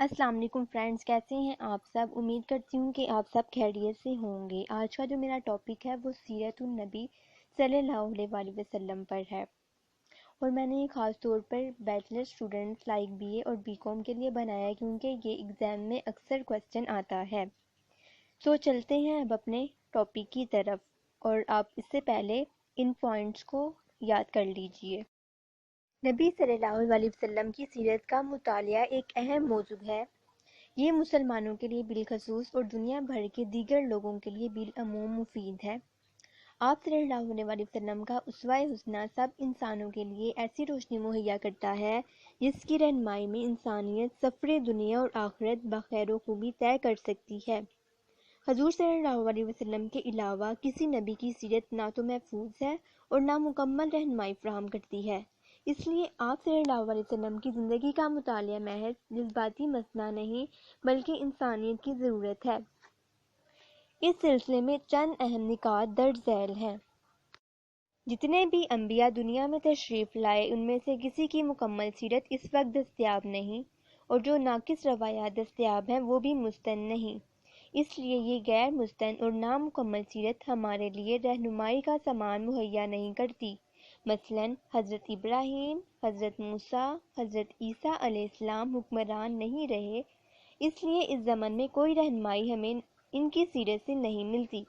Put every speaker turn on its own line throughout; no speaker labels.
السلام علیکم فرینڈز، کیسے ہیں آپ سب؟ امید کرتی ہوں کہ آپ سب خیریت سے ہوں گے۔ آج کا جو میرا ٹاپک ہے وہ سیرت النبی صلی اللہ علیہ وآلہ وسلم پر ہے، اور میں نے یہ خاص طور پر بیچلر اسٹوڈنٹس لائک بی اے اور بی کام کے لیے بنایا ہے، کیونکہ یہ ایگزام میں اکثر کویسچن آتا ہے۔ تو چلتے ہیں اب اپنے ٹاپک کی طرف، اور آپ اس سے پہلے ان پوائنٹس کو یاد کر لیجئے۔ نبی صلی اللہ علیہ وسلم کی سیرت کا مطالعہ ایک اہم موضوع ہے۔ یہ مسلمانوں کے لیے بالخصوص اور دنیا بھر کے دیگر لوگوں کے لیے بالعموم مفید ہے۔ آپ صلی اللہ علیہ وآلہ وسلم کا اسوہ حسنہ سب انسانوں کے لیے ایسی روشنی مہیا کرتا ہے جس کی رہنمائی میں انسانیت سفر دنیا اور آخرت بخیر و خوبی طے کر سکتی ہے۔ حضور صلی اللہ علیہ وسلم کے علاوہ کسی نبی کی سیرت نہ تو محفوظ ہے اور نہ مکمل رہنمائی فراہم کرتی ہے۔ اس لیے آپ صلی اللہ علیہ وسلم کی زندگی کا مطالعہ محض جذباتی مسئلہ نہیں بلکہ انسانیت کی ضرورت ہے۔ اس سلسلے میں چند اہم نکات درج ذیل ہیں۔ جتنے بھی انبیاء دنیا میں تشریف لائے ان میں سے کسی کی مکمل سیرت اس وقت دستیاب نہیں، اور جو ناقص روایات دستیاب ہیں وہ بھی مستند نہیں۔ اس لیے یہ غیر مستند اور نامکمل سیرت ہمارے لیے رہنمائی کا سامان مہیا نہیں کرتی۔ مثلاً حضرت ابراہیم، حضرت موسیٰ، حضرت عیسیٰ علیہ السلام حکمران نہیں رہے، اس لیے اس زمن میں کوئی رہنمائی ہمیں ان کی سیرت سے نہیں ملتی۔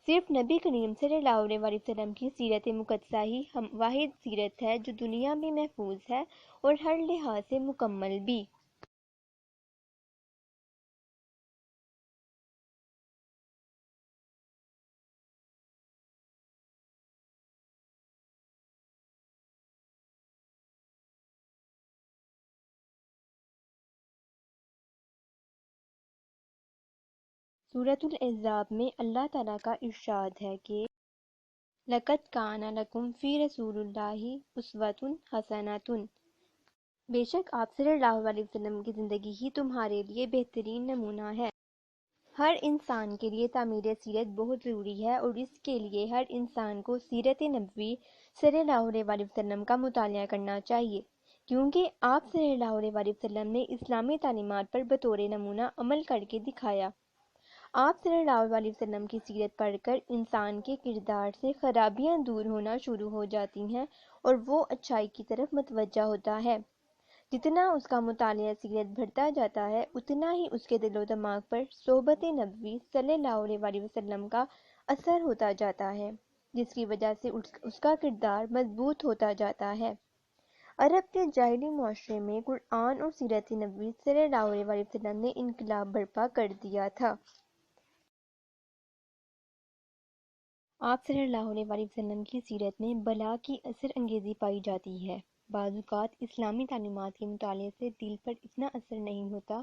صرف نبی کریم صلی اللہ علیہ وسلم کی سیرت مقدسہ ہی واحد سیرت ہے جو دنیا میں محفوظ ہے اور ہر لحاظ سے مکمل بھی۔ سورۃ الاحزاب میں اللہ تعالیٰ کا ارشاد ہے کہ لَقَدْ كَانَ لَكُمْ فِي رَسُولِ اللَّهِ أُسْوَةٌ حَسَنَةٌ، بے شک آپ صلی اللہ علیہ وسلم کی زندگی ہی تمہارے لیے بہترین نمونہ ہے۔ ہر انسان کے لیے تعمیر سیرت بہت ضروری ہے، اور اس کے لیے ہر انسان کو سیرت نبوی صلی اللہ علیہ وآلہ وسلم کا مطالعہ کرنا چاہیے، کیونکہ آپ صلی اللہ علیہ وآلہ وسلم نے اسلامی تعلیمات پر بطور نمونہ عمل کر کے دکھایا۔ آپ صلی اللہ علیہ وسلم کی سیرت پڑھ کر انسان کے کردار سے خرابیاں دور ہونا شروع ہو جاتی ہیں اور وہ اچھائی کی طرف متوجہ ہوتا ہے۔ جتنا اس کا مطالعہ سیرت بڑھتا جاتا ہے اتنا ہی اس کے دل و دماغ پر صحبت نبوی صلی اللہ علیہ وآلہ وسلم کا اثر ہوتا جاتا ہے، جس کی وجہ سے اس کا کردار مضبوط ہوتا جاتا ہے۔ عرب کے جاہلی معاشرے میں قرآن اور سیرت نبوی صلی اللہ علیہ وآلہ وسلم نے انقلاب برپا کر دیا تھا۔ آپ صلی اللہ علیہ وآلہ وسلم کی سیرت میں بلا کی اثر انگیزی پائی جاتی ہے۔ بعض اوقات اسلامی تعلیمات کے مطالعے سے دل پر اتنا اثر نہیں ہوتا،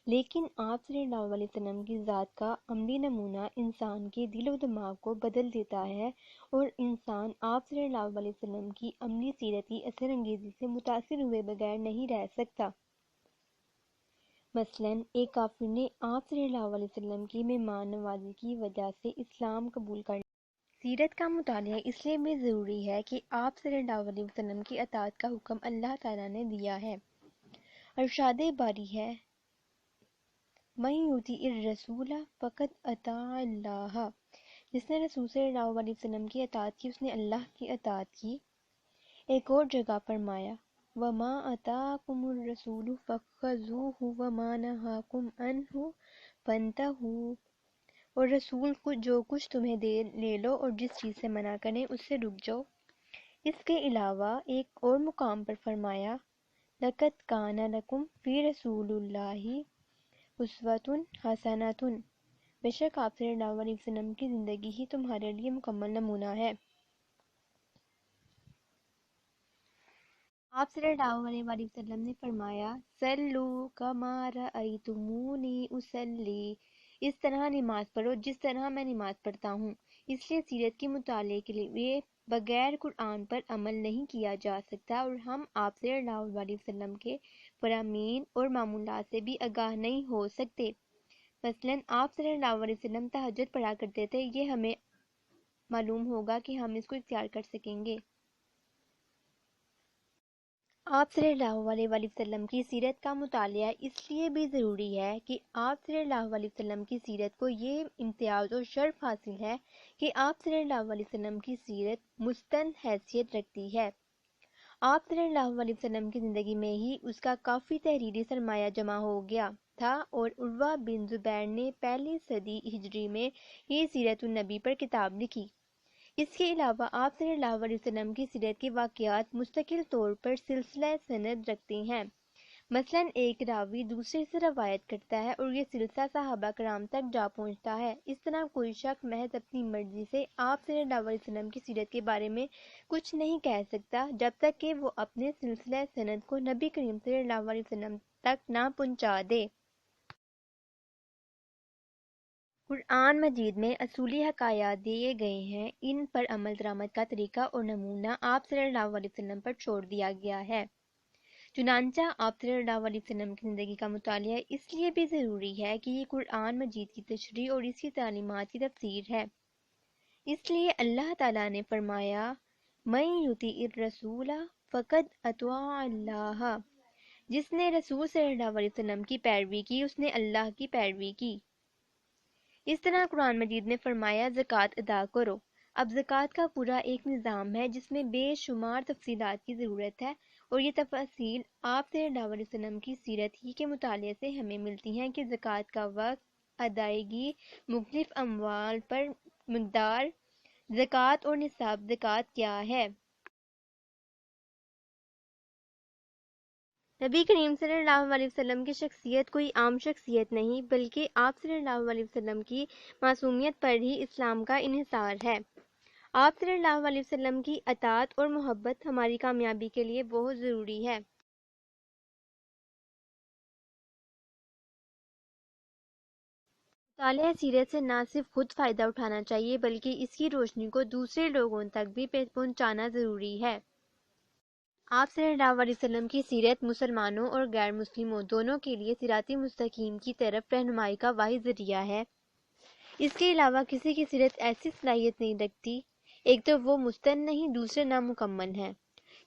لیکن آپ صلی اللہ علیہ وسلم کی ذات کا عملی نمونہ انسان کے دل و دماغ کو بدل دیتا ہے، اور انسان آپ صلی اللہ علیہ وسلم کی عملی سیرتی اثر انگیزی سے متاثر ہوئے بغیر نہیں رہ سکتا۔ مثلاً ایک کافر نے آپ صلی اللہ علیہ وسلم کی مہمان نوازی کی وجہ سے اسلام قبول کر لیا۔ سیرت کا مطالعہ اس لیے بھی ضروری ہے کہ آپ صلی اللہ علیہ وسلم کی اطاعت کا حکم اللہ تعالیٰ نے دیا ہے۔ ارشاد باری ہے، مَن یُطِیعِ الرَّسُولَ فَقَدْ أَطَاعَ اللَّهَ، جس نے رسول صلی اللہ علیہ وسلم کی اطاعت کی اس نے اللہ کی اطاعت کی۔ ایک اور جگہ فرمایا، وَمَا آتَاكُمُ الرَّسُولُ فَخُذُوهُ وَمَا نَهَاكُمْ عَنْهُ فَانْتَهُوا، اور رسول کو جو کچھ تمہیں دے لے لو، اور جس چیز سے منع کریں اس سے رک جاؤ۔ اس کے علاوہ ایک اور مقام پر فرمایا، لَقَدْ كَانَ لَكُمْ فِي رَسُولِ اللَّهِ أُسْوَةٌ حَسَنَةٌ، بے شک آپ صلی اللہ علیہ وسلم کی زندگی ہی تمہارے لیے مکمل نمونہ ہے۔ آپ صلی اللہ علیہ وآلہ وسلم نے فرمایا، صلو کما رأیتمونی اصلی، اس طرح نماز پڑھو جس طرح میں نماز پڑھتا ہوں۔ اس لیے سیرت کے مطالعے کے لیے بغیر قرآن پر عمل نہیں کیا جا سکتا، اور ہم آپ صلی اللہ علیہ وسلم کے فرامین اور معمولات سے بھی آگاہ نہیں ہو سکتے۔ مثلاً آپ صلی اللہ علیہ وسلم تہجد پڑھا کرتے تھے، یہ ہمیں معلوم ہوگا کہ ہم اس کو اختیار کر سکیں گے۔ آپ صلی اللہ علیہ وآلہ وسلم کی سیرت کا مطالعہ اس لیے بھی ضروری ہے کہ آپ صلی اللہ علیہ وسلم کی سیرت کو یہ امتیاز اور شرف حاصل ہے کہ آپ صلی اللہ علیہ وسلم کی سیرت مستند حیثیت رکھتی ہے۔ آپ صلی اللہ علیہ وسلم کی زندگی میں ہی اس کا کافی تحریری سرمایہ جمع ہو گیا تھا، اور عروہ بن زبیر نے پہلی صدی ہجری میں ہی سیرت النبی پر کتاب لکھی۔ اس کے علاوہ آپ صلی اللہ علیہ وسلم کی سیرت کے واقعات مستقل طور پر سلسلہ سند رکھتے ہیں۔ مثلاً ایک راوی دوسرے سے روایت کرتا ہے اور یہ سلسلہ صحابہ کرام تک جا پہنچتا ہے۔ اس طرح کوئی شخص محض اپنی مرضی سے آپ صلی اللہ علیہ وسلم کی سیرت کے بارے میں کچھ نہیں کہہ سکتا جب تک کہ وہ اپنے سلسلہ سند کو نبی کریم صلی اللہ علیہ وسلم تک نہ پہنچا دے۔ قرآن مجید میں اصولی حکایات دیے گئے ہیں، ان پر عمل درآمد کا طریقہ اور نمونہ آپ صلی اللہ علیہ وسلم پر چھوڑ دیا گیا ہے۔ چنانچہ آپ صلی اللہ علیہ وسلم کی زندگی کا مطالعہ اس لیے بھی ضروری ہے کہ یہ قرآن مجید کی تشریح اور اس کی تعلیمات کی تفسیر ہے۔ اس لیے اللہ تعالیٰ نے فرمایا، مَن یُطِعِ الرَّسُولَ فَقَدْ اطاع اللہ، جس نے رسول صلی اللہ علیہ وسلم کی پیروی کی اس نے اللہ کی پیروی کی۔ اس طرح قرآن مجید نے فرمایا زکوٰۃ ادا کرو۔ اب زکوٰۃ کا پورا ایک نظام ہے جس میں بے شمار تفصیلات کی ضرورت ہے، اور یہ تفاصیل آپ صلی اللہ علیہ وسلم کی سیرت ہی کے مطالعے سے ہمیں ملتی ہیں کہ زکوٰۃ کا وقت، ادائیگی، مختلف اموال پر مقدار زکوٰۃ اور نصاب زکوٰۃ کیا ہے۔ نبی کریم صلی اللہ علیہ وسلم کی شخصیت کوئی عام شخصیت نہیں بلکہ آپ صلی اللہ علیہ وسلم کی معصومیت پر ہی اسلام کا انحصار ہے۔ آپ صلی اللہ علیہ وسلم کی اطاعت اور محبت ہماری کامیابی کے لیے بہت ضروری ہے۔ مطالعہ سیرت سے نہ صرف خود فائدہ اٹھانا چاہیے بلکہ اس کی روشنی کو دوسرے لوگوں تک بھی پہنچانا ضروری ہے۔ آپ صلی اللہ علیہ وسلم کی سیرت مسلمانوں اور غیر مسلموں دونوں کے لیے صراط مستقیم کی طرف رہنمائی کا واحد ذریعہ ہے۔ اس کے علاوہ کسی کی سیرت ایسی صلاحیت نہیں رکھتی، ایک تو وہ مستند نہیں، دوسرے نامکمل ہیں۔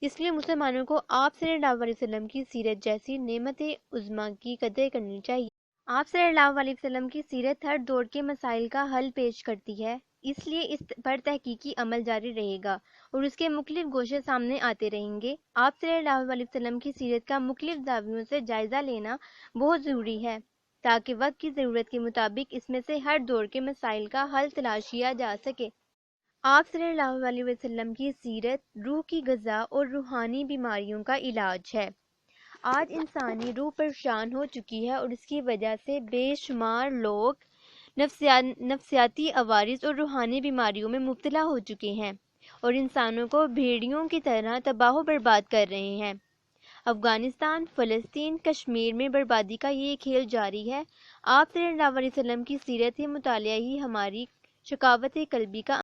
اس لیے مسلمانوں کو آپ صلی اللہ علیہ وسلم کی سیرت جیسی نعمت عظمیٰ کی قدر کرنی چاہیے۔ آپ صلی اللہ علیہ وسلم کی سیرت ہر دور کے مسائل کا حل پیش کرتی ہے، اس لیے اس پر تحقیقی عمل جاری رہے گا اور اس کے مختلف گوشے سامنے آتے رہیں گے۔ آپ صلی اللہ علیہ وسلم کی سیرت کا مختلف زاویوں سے جائزہ لینا بہت ضروری ہے تاکہ وقت کی ضرورت کے مطابق اس میں سے ہر دور کے مسائل کا حل تلاش کیا جا سکے۔ آپ صلی اللہ علیہ وسلم کی سیرت روح کی غذا اور روحانی بیماریوں کا علاج ہے۔ آج انسانی روح پریشان ہو چکی ہے اور اس کی وجہ سے بے شمار لوگ نفسیاتی عوارض اور روحانی بیماریوں میں مبتلا ہو چکے ہیں اور انسانوں کو بھیڑیوں کی طرح تباہ و برباد کر رہے ہیں۔ افغانستان، فلسطین، کشمیر میں بربادی کا یہ کھیل جاری ہے۔ آپ صلی اللہ علیہ وسلم کی سیرت مطالعہ ہی ہماری شقاوت قلبی کا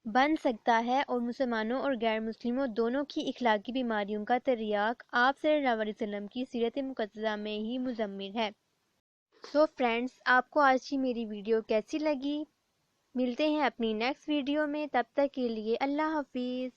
بن سکتا ہے اور مسلمانوں اور غیر مسلموں دونوں کی اخلاقی بیماریوں کا تریاق آپ صلی اللہ علیہ وسلم کی سیرت مقدسہ میں ہی مضمر ہے۔ سو فرینڈز، آپ کو آج کی میری ویڈیو کیسی لگی؟ ملتے ہیں اپنی نیکسٹ ویڈیو میں، تب تک کے لیے اللہ حافظ۔